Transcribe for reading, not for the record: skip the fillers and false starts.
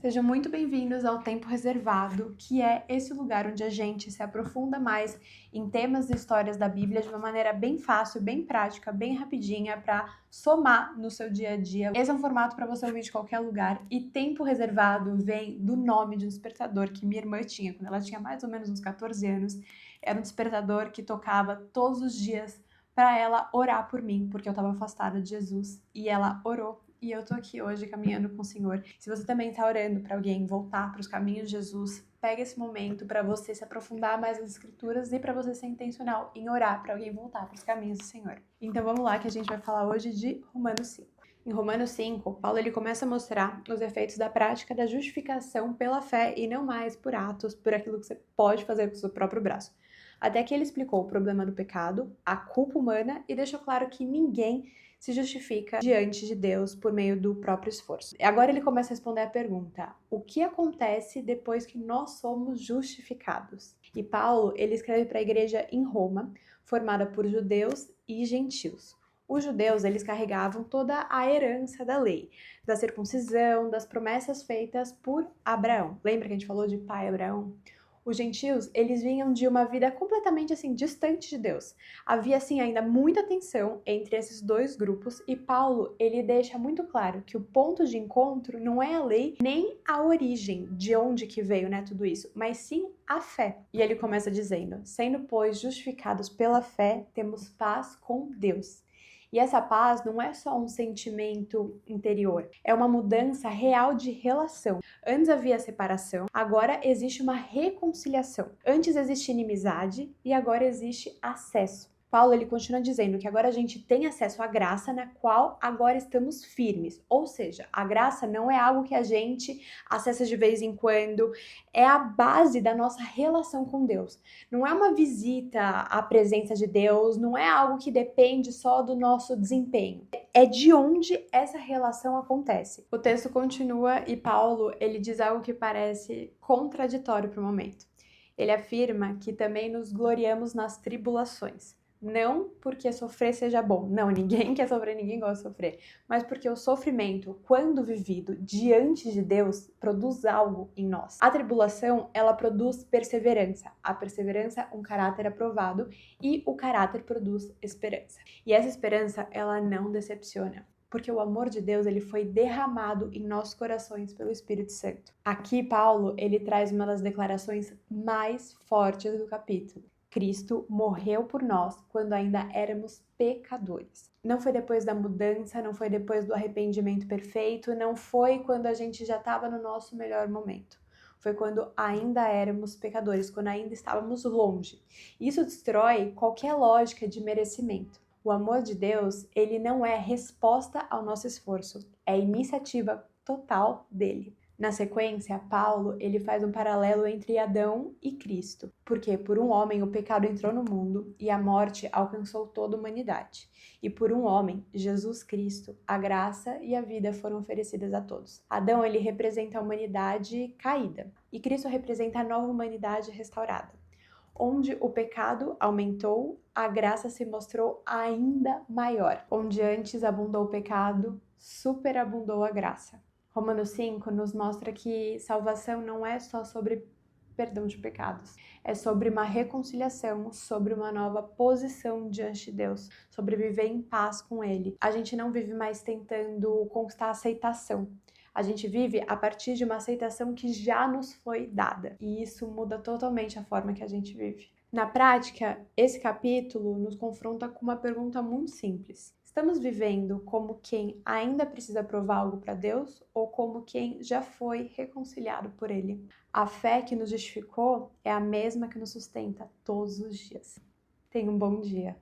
Sejam muito bem-vindos ao Tempo Reservado, que é esse lugar onde a gente se aprofunda mais em temas e histórias da Bíblia de uma maneira bem fácil, bem prática, bem rapidinha para somar no seu dia a dia. Esse é um formato para você ouvir de qualquer lugar e Tempo Reservado vem do nome de um despertador que minha irmã tinha quando ela tinha mais ou menos uns 14 anos. Era um despertador que tocava todos os dias para ela orar por mim, porque eu estava afastada de Jesus e ela orou. E eu tô aqui hoje caminhando com o Senhor. Se você também está orando para alguém voltar para os caminhos de Jesus, pega esse momento para você se aprofundar mais nas Escrituras e para você ser intencional em orar para alguém voltar para os caminhos do Senhor. Então vamos lá que a gente vai falar hoje de Romanos 5. Em Romanos 5, Paulo ele começa a mostrar os efeitos da prática da justificação pela fé e não mais por atos, por aquilo que você pode fazer com o seu próprio braço. Até que ele explicou o problema do pecado, a culpa humana e deixou claro que ninguém se justifica diante de Deus por meio do próprio esforço. Agora ele começa a responder a pergunta: o que acontece depois que nós somos justificados? E Paulo, ele escreve para a igreja em Roma, formada por judeus e gentios. Os judeus, eles carregavam toda a herança da lei, da circuncisão, das promessas feitas por Abraão. Lembra que a gente falou de pai Abraão? Os gentios, eles vinham de uma vida completamente assim distante de Deus. Havia assim ainda muita tensão entre esses dois grupos e Paulo, ele deixa muito claro que o ponto de encontro não é a lei nem a origem de onde que veio, né, tudo isso, mas sim a fé. E ele começa dizendo: "Sendo, pois, justificados pela fé, temos paz com Deus." E essa paz não é só um sentimento interior, é uma mudança real de relação. Antes havia separação, agora existe uma reconciliação. Antes existe inimizade e agora existe acesso. Paulo ele continua dizendo que agora a gente tem acesso à graça na qual agora estamos firmes. Ou seja, a graça não é algo que a gente acessa de vez em quando, é a base da nossa relação com Deus. Não é uma visita à presença de Deus, não é algo que depende só do nosso desempenho. É de onde essa relação acontece. O texto continua e Paulo ele diz algo que parece contraditório para o momento. Ele afirma que também nos gloriamos nas tribulações. Não porque sofrer seja bom. Não, ninguém quer sofrer, ninguém gosta de sofrer. Mas porque o sofrimento, quando vivido diante de Deus, produz algo em nós. A tribulação, ela produz perseverança. A perseverança, um caráter aprovado. E o caráter produz esperança. E essa esperança, ela não decepciona. Porque o amor de Deus ele foi derramado em nossos corações pelo Espírito Santo. Aqui, Paulo, ele traz uma das declarações mais fortes do capítulo. Cristo morreu por nós quando ainda éramos pecadores. Não foi depois da mudança, não foi depois do arrependimento perfeito, não foi quando a gente já estava no nosso melhor momento. Foi quando ainda éramos pecadores, quando ainda estávamos longe. Isso destrói qualquer lógica de merecimento. O amor de Deus, ele não é resposta ao nosso esforço, é iniciativa total dele. Na sequência, Paulo ele faz um paralelo entre Adão e Cristo, porque por um homem o pecado entrou no mundo e a morte alcançou toda a humanidade. E por um homem, Jesus Cristo, a graça e a vida foram oferecidas a todos. Adão ele representa a humanidade caída e Cristo representa a nova humanidade restaurada. Onde o pecado aumentou, a graça se mostrou ainda maior. Onde antes abundou o pecado, superabundou a graça. Romanos 5 nos mostra que salvação não é só sobre perdão de pecados, é sobre uma reconciliação, sobre uma nova posição diante de Deus, sobre viver em paz com Ele. A gente não vive mais tentando conquistar aceitação. A gente vive a partir de uma aceitação que já nos foi dada. E isso muda totalmente a forma que a gente vive. Na prática, esse capítulo nos confronta com uma pergunta muito simples. Estamos vivendo como quem ainda precisa provar algo para Deus ou como quem já foi reconciliado por Ele? A fé que nos justificou é a mesma que nos sustenta todos os dias. Tenha um bom dia.